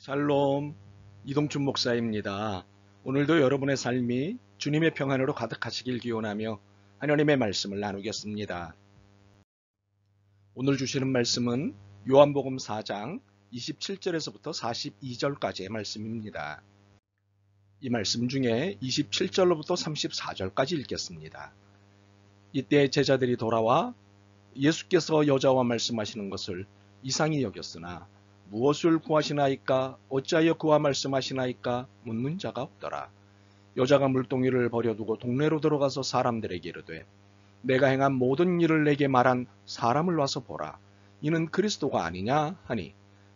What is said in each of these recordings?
샬롬, 이동춘 목사입니다. 오늘도 여러분의 삶이 주님의 평안으로 가득하시길 기원하며 하나님의 말씀을 나누겠습니다. 오늘 주시는 말씀은 요한복음 4장 27절에서부터 42절까지의 말씀입니다. 이 말씀 중에 27절로부터 34절까지 읽겠습니다. 이때 제자들이 돌아와 예수께서 여자와 말씀하시는 것을 이상히 여겼으나 무엇을 구하시나이까 어찌하여 그와 말씀하시나이까 묻는 자가 없더라. 여자가 물동이를 버려두고 동네로 들어가서 사람들에게 이르되 내가 행한 모든 일을 내게 말한 사람을 와서 보라. 이는 그리스도가 아니냐 하니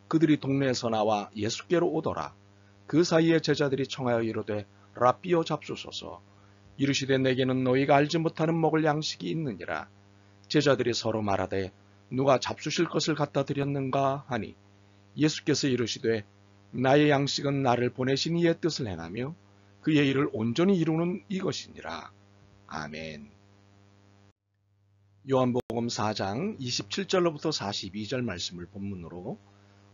그들이 동네에서 나와 예수께로 오더라. 그 사이에 제자들이 청하여 이르되 랍비여 잡수소서. 이르시되 내게는 너희가 알지 못하는 먹을 양식이 있느니라. 제자들이 서로 말하되 누가 잡수실 것을 갖다 드렸는가 하니 예수께서 이르시되 나의 양식은 나를 보내신 이의 뜻을 행하며 그의 일을 온전히 이루는 이것이니라. 아멘. 요한복음 4장 27절로부터 42절 말씀을 본문으로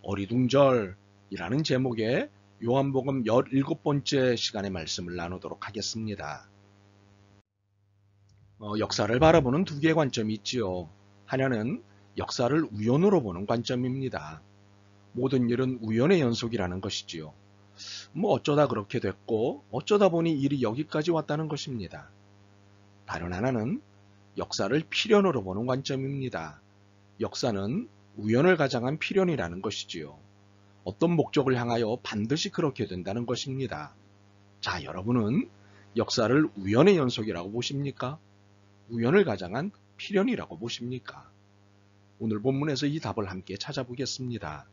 어리둥절이라는 제목의 요한복음 17번째 시간의 말씀을 나누도록 하겠습니다. 역사를 바라보는 두 개의 관점이 있지요. 하나는 역사를 우연으로 보는 관점입니다. 모든 일은 우연의 연속이라는 것이지요. 어쩌다 그렇게 됐고 어쩌다 보니 일이 여기까지 왔다는 것입니다. 다른 하나는 역사를 필연으로 보는 관점입니다. 역사는 우연을 가장한 필연이라는 것이지요. 어떤 목적을 향하여 반드시 그렇게 된다는 것입니다. 자, 여러분은 역사를 우연의 연속이라고 보십니까? 우연을 가장한 필연이라고 보십니까? 오늘 본문에서 이 답을 함께 찾아보겠습니다.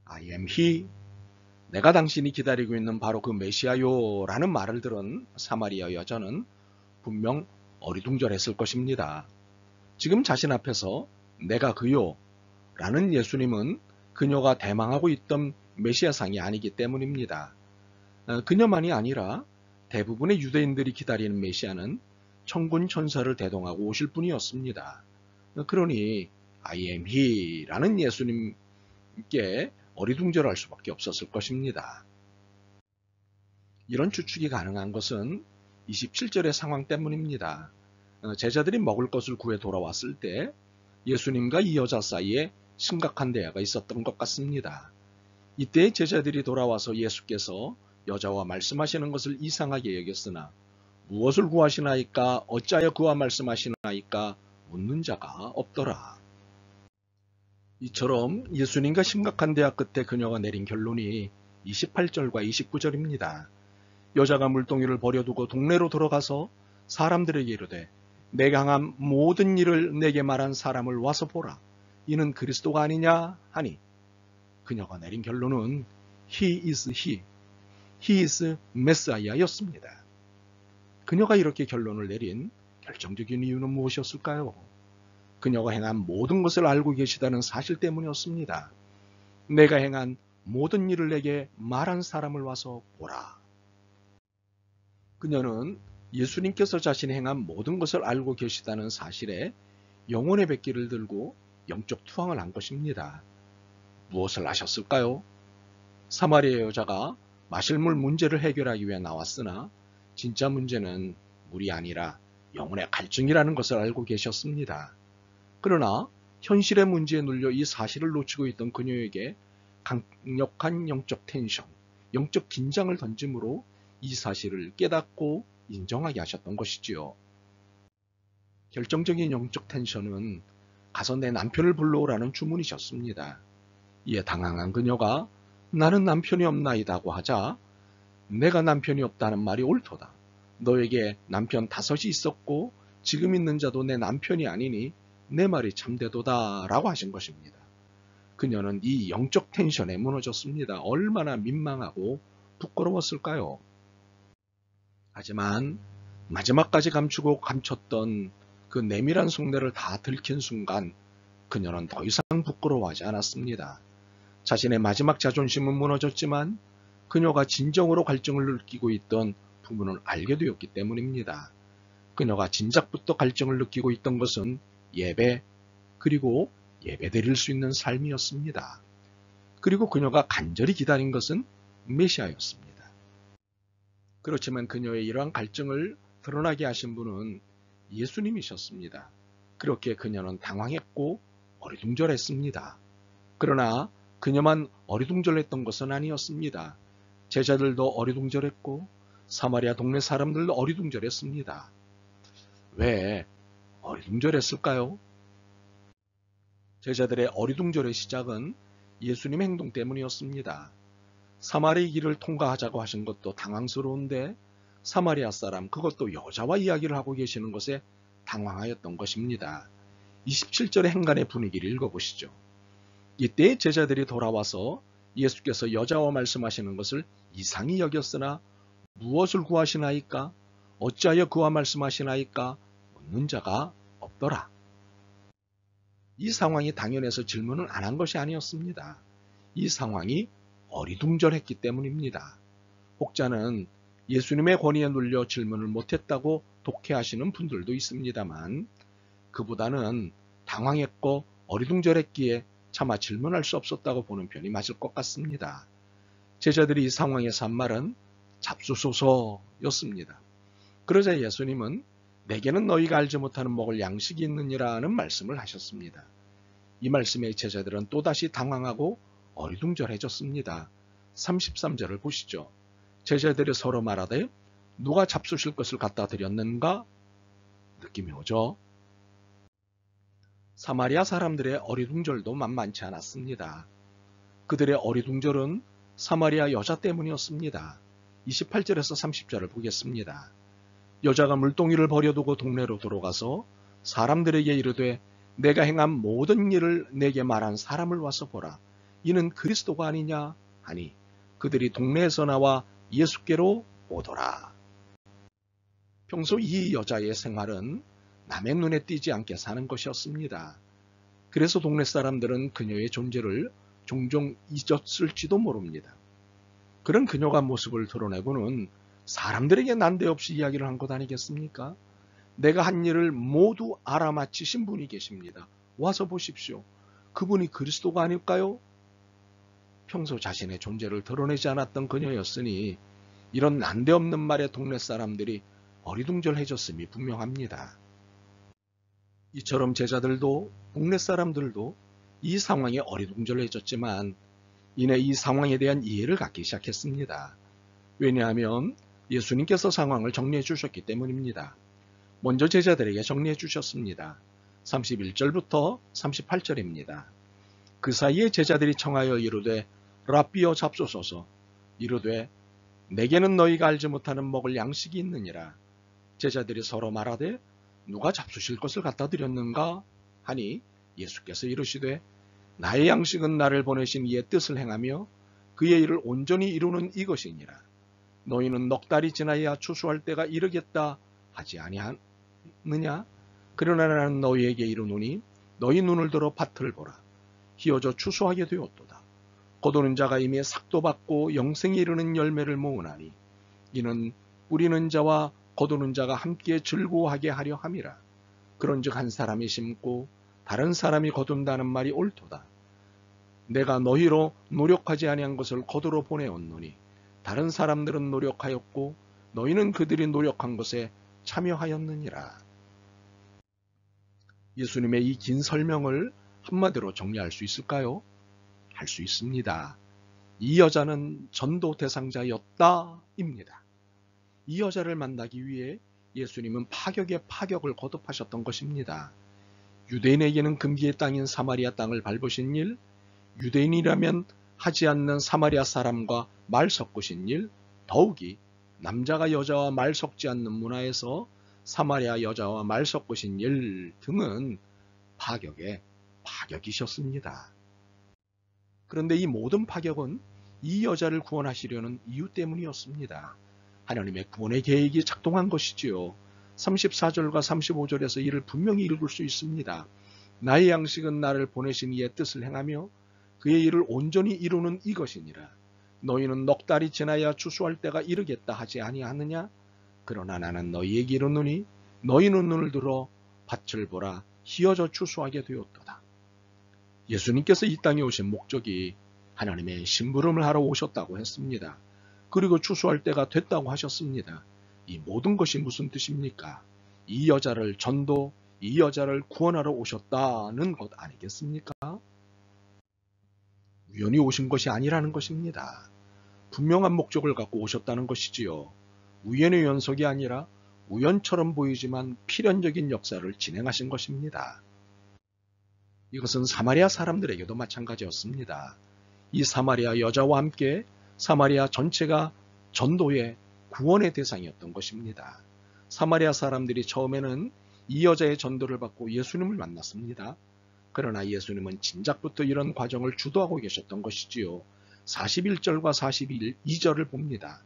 I am he. 내가 당신이 기다리고 있는 바로 그 메시아요 라는 말을 들은 사마리아 여자는 분명 어리둥절했을 것입니다. 지금 자신 앞에서 내가 그요 라는 예수님은 그녀가 대망하고 있던 메시아상이 아니기 때문입니다. 그녀만이 아니라 대부분의 유대인들이 기다리는 메시아는 천군 천사를 대동하고 오실 분이었습니다. 그러니 I am he 라는 예수님께 어리둥절할 수밖에 없었을 것입니다. 이런 추측이 가능한 것은 27절의 상황 때문입니다. 제자들이 먹을 것을 구해 돌아왔을 때 예수님과 이 여자 사이에 심각한 대화가 있었던 것 같습니다. 이때 제자들이 돌아와서 예수께서 여자와 말씀하시는 것을 이상하게 여겼으나 무엇을 구하시나이까 어찌하여 그와 말씀하시나이까 묻는 자가 없더라. 이처럼 예수님과 심각한 대화 끝에 그녀가 내린 결론이 28절과 29절입니다. 여자가 물동이를 버려두고 동네로 들어가서 사람들에게 이르되 내가 행한 모든 일을 내게 말한 사람을 와서 보라. 이는 그리스도가 아니냐 하니 그녀가 내린 결론은 He is he. He is 메시아였습니다. 그녀가 이렇게 결론을 내린 결정적인 이유는 무엇이었을까요? 그녀가 행한 모든 것을 알고 계시다는 사실 때문이었습니다. 내가 행한 모든 일을 내게 말한 사람을 와서 보라. 그녀는 예수님께서 자신이 행한 모든 것을 알고 계시다는 사실에 영혼의 백기를 들고 영적 투항을 한 것입니다. 무엇을 하셨을까요? 사마리아 여자가 마실 물 문제를 해결하기 위해 나왔으나 진짜 문제는 물이 아니라 영혼의 갈증이라는 것을 알고 계셨습니다. 그러나 현실의 문제에 눌려 이 사실을 놓치고 있던 그녀에게 강력한 영적 텐션, 영적 긴장을 던짐으로 이 사실을 깨닫고 인정하게 하셨던 것이지요. 결정적인 영적 텐션은 가서 내 남편을 불러오라는 주문이셨습니다. 이에 당황한 그녀가 나는 남편이 없나이다고 하자 내가 남편이 없다는 말이 옳도다. 너에게 남편 5이 있었고 지금 있는 자도 내 남편이 아니니 내 말이 참되도다 라고 하신 것입니다. 그녀는 이 영적 텐션에 무너졌습니다. 얼마나 민망하고 부끄러웠을까요? 하지만 마지막까지 감추고 감췄던 그 내밀한 속내를 다 들킨 순간 그녀는 더 이상 부끄러워하지 않았습니다. 자신의 마지막 자존심은 무너졌지만 그녀가 진정으로 갈증을 느끼고 있던 부분을 알게 되었기 때문입니다. 그녀가 진작부터 갈증을 느끼고 있던 것은 예배 그리고 예배드릴 수 있는 삶이었습니다. 그리고 그녀가 간절히 기다린 것은 메시아였습니다. 그렇지만 그녀의 이러한 갈증을 드러나게 하신 분은 예수님이셨습니다. 그렇게 그녀는 당황했고 어리둥절했습니다. 그러나 그녀만 어리둥절했던 것은 아니었습니다. 제자들도 어리둥절했고 사마리아 동네 사람들도 어리둥절했습니다. 왜 어리둥절했을까요? 제자들의 어리둥절의 시작은 예수님의 행동 때문이었습니다. 사마리아 길을 통과하자고 하신 것도 당황스러운데 사마리아 사람, 그것도 여자와 이야기를 하고 계시는 것에 당황하였던 것입니다. 27절의 행간의 분위기를 읽어보시죠. 이때 제자들이 돌아와서 예수께서 여자와 말씀하시는 것을 이상히 여겼으나 무엇을 구하시나이까? 어찌하여 그와 말씀하시나이까? 묻는 자가 없더라. 이 상황이 당연해서 질문을 안 한 것이 아니었습니다. 이 상황이 어리둥절했기 때문입니다. 혹자는 예수님의 권위에 눌려 질문을 못했다고 독해하시는 분들도 있습니다만 그보다는 당황했고 어리둥절했기에 차마 질문할 수 없었다고 보는 편이 맞을 것 같습니다. 제자들이 이 상황에서 한 말은 잡수소서였습니다. 그러자 예수님은 내게는 너희가 알지 못하는 먹을 양식이 있느니라는 말씀을 하셨습니다. 이 말씀에 제자들은 또다시 당황하고 어리둥절해졌습니다. 33절을 보시죠. 제자들이 서로 말하되 누가 잡수실 것을 갖다 드렸는가? 느낌이 오죠. 사마리아 사람들의 어리둥절도 만만치 않았습니다. 그들의 어리둥절은 사마리아 여자 때문이었습니다. 28절에서 30절을 보겠습니다. 여자가 물동이를 버려두고 동네로 들어가서 사람들에게 이르되 내가 행한 모든 일을 내게 말한 사람을 와서 보라. 이는 그리스도가 아니냐 하니 그들이 동네에서 나와 예수께로 오더라. 평소 이 여자의 생활은 남의 눈에 띄지 않게 사는 것이었습니다. 그래서 동네 사람들은 그녀의 존재를 종종 잊었을지도 모릅니다. 그런 그녀가 모습을 드러내고는 사람들에게 난데없이 이야기를 한 것 아니겠습니까? 내가 한 일을 모두 알아맞히신 분이 계십니다. 와서 보십시오. 그분이 그리스도가 아닐까요? 평소 자신의 존재를 드러내지 않았던 그녀였으니 이런 난데없는 말에 동네 사람들이 어리둥절해졌음이 분명합니다. 이처럼 제자들도 동네 사람들도 이 상황에 어리둥절해졌지만 이내 이 상황에 대한 이해를 갖기 시작했습니다. 왜냐하면 예수님께서 상황을 정리해 주셨기 때문입니다. 먼저 제자들에게 정리해 주셨습니다. 31절부터 38절입니다. 그 사이에 제자들이 청하여 이르되 랍비여 잡소서서 이르되 내게는 너희가 알지 못하는 먹을 양식이 있느니라. 제자들이 서로 말하되 누가 잡수실 것을 갖다 드렸는가 하니 예수께서 이르시되 나의 양식은 나를 보내신 이의 뜻을 행하며 그의 일을 온전히 이루는 이것이니라. 너희는 넉 달이 지나야 추수할 때가 이르겠다 하지 아니하느냐? 그러나 나는 너희에게 이르노니 너희 눈을 들어 밭을 보라. 희어져 추수하게 되었도다. 거두는 자가 이미 삭도 받고 영생에 이르는 열매를 모으나니 이는 뿌리는 자와 거두는 자가 함께 즐거워하게 하려 함이라. 그런즉 한 사람이 심고 다른 사람이 거둔다는 말이 옳도다. 내가 너희로 노력하지 아니한 것을 거두러 보내었노니 다른 사람들은 노력하였고 너희는 그들이 노력한 것에 참여하였느니라. 예수님의 이 긴 설명을 한마디로 정리할 수 있을까요? 할 수 있습니다. 이 여자는 전도 대상자였다입니다. 이 여자를 만나기 위해 예수님은 파격에 파격을 거듭하셨던 것입니다. 유대인에게는 금기의 땅인 사마리아 땅을 밟으신 일, 유대인이라면 하지 않는 사마리아 사람과 말 섞으신 일, 더욱이 남자가 여자와 말 섞지 않는 문화에서 사마리아 여자와 말 섞으신 일 등은 파격에 파격이셨습니다. 그런데 이 모든 파격은 이 여자를 구원하시려는 이유 때문이었습니다. 하나님의 구원의 계획이 작동한 것이지요. 34절과 35절에서 이를 분명히 읽을 수 있습니다. 나의 양식은 나를 보내신 이의 뜻을 행하며 그의 일을 온전히 이루는 이것이니라. 너희는 넉 달이 지나야 추수할 때가 이르겠다 하지 아니하느냐? 그러나 나는 너희에게 이르노니 너희는 눈을 들어 밭을 보라. 희어져 추수하게 되었도다. 예수님께서 이 땅에 오신 목적이 하나님의 심부름을 하러 오셨다고 했습니다. 그리고 추수할 때가 됐다고 하셨습니다. 이 모든 것이 무슨 뜻입니까? 이 여자를 전도, 이 여자를 구원하러 오셨다는 것 아니겠습니까? 우연히 오신 것이 아니라는 것입니다. 분명한 목적을 갖고 오셨다는 것이지요. 우연의 연속이 아니라 우연처럼 보이지만 필연적인 역사를 진행하신 것입니다. 이것은 사마리아 사람들에게도 마찬가지였습니다. 이 사마리아 여자와 함께 사마리아 전체가 전도의 구원의 대상이었던 것입니다. 사마리아 사람들이 처음에는 이 여자의 전도를 받고 예수님을 만났습니다. 그러나 예수님은 진작부터 이런 과정을 주도하고 계셨던 것이지요. 41절과 42절을 봅니다.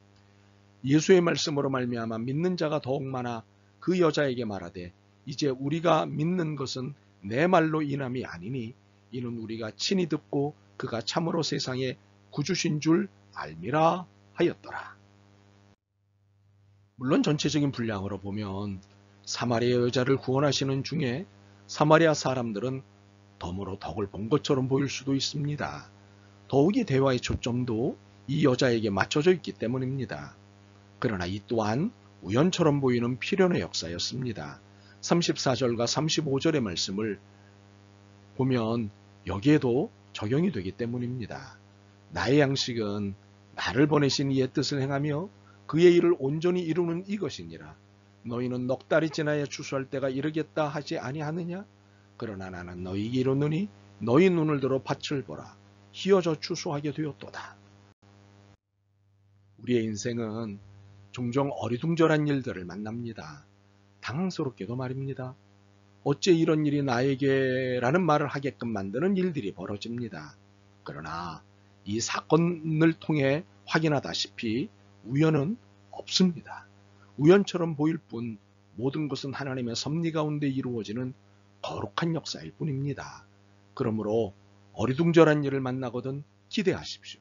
예수의 말씀으로 말미암아 믿는 자가 더욱 많아 그 여자에게 말하되 이제 우리가 믿는 것은 내 말로 인함이 아니니 이는 우리가 친히 듣고 그가 참으로 세상에 구주신 줄 알미라 하였더라. 물론 전체적인 분량으로 보면 사마리아 여자를 구원하시는 중에 사마리아 사람들은 덤으로 덕을 본 것처럼 보일 수도 있습니다. 더욱이 대화의 초점도 이 여자에게 맞춰져 있기 때문입니다. 그러나 이 또한 우연처럼 보이는 필연의 역사였습니다. 34절과 35절의 말씀을 보면 여기에도 적용이 되기 때문입니다. 나의 양식은 나를 보내신 이의 뜻을 행하며 그의 일을 온전히 이루는 이것이니라. 너희는 넉 달이 지나야 추수할 때가 이르겠다 하지 아니하느냐? 그러나 나는 너희에게 이르노니 너희 눈을 들어 밭을 보라. 희어져 추수하게 되었도다. 우리의 인생은 종종 어리둥절한 일들을 만납니다. 당황스럽게도 말입니다. 어째 이런 일이 나에게 라는 말을 하게끔 만드는 일들이 벌어집니다. 그러나 이 사건을 통해 확인하다시피 우연은 없습니다. 우연처럼 보일 뿐 모든 것은 하나님의 섭리 가운데 이루어지는 거룩한 역사일 뿐입니다. 그러므로 어리둥절한 일을 만나거든 기대하십시오.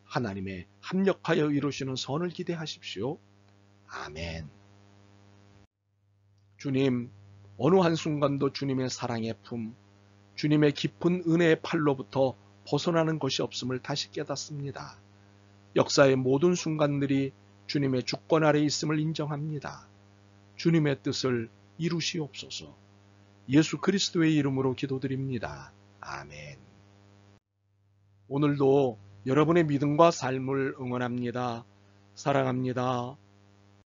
하나님의 합력하여 이루시는 선을 기대하십시오. 아멘. 주님, 어느 한순간도 주님의 사랑의 품, 주님의 깊은 은혜의 팔로부터 벗어나는 것이 없음을 다시 깨닫습니다. 역사의 모든 순간들이 주님의 주권 아래 있음을 인정합니다. 주님의 뜻을 이루시옵소서. 예수 그리스도의 이름으로 기도드립니다. 아멘. 오늘도 여러분의 믿음과 삶을 응원합니다. 사랑합니다.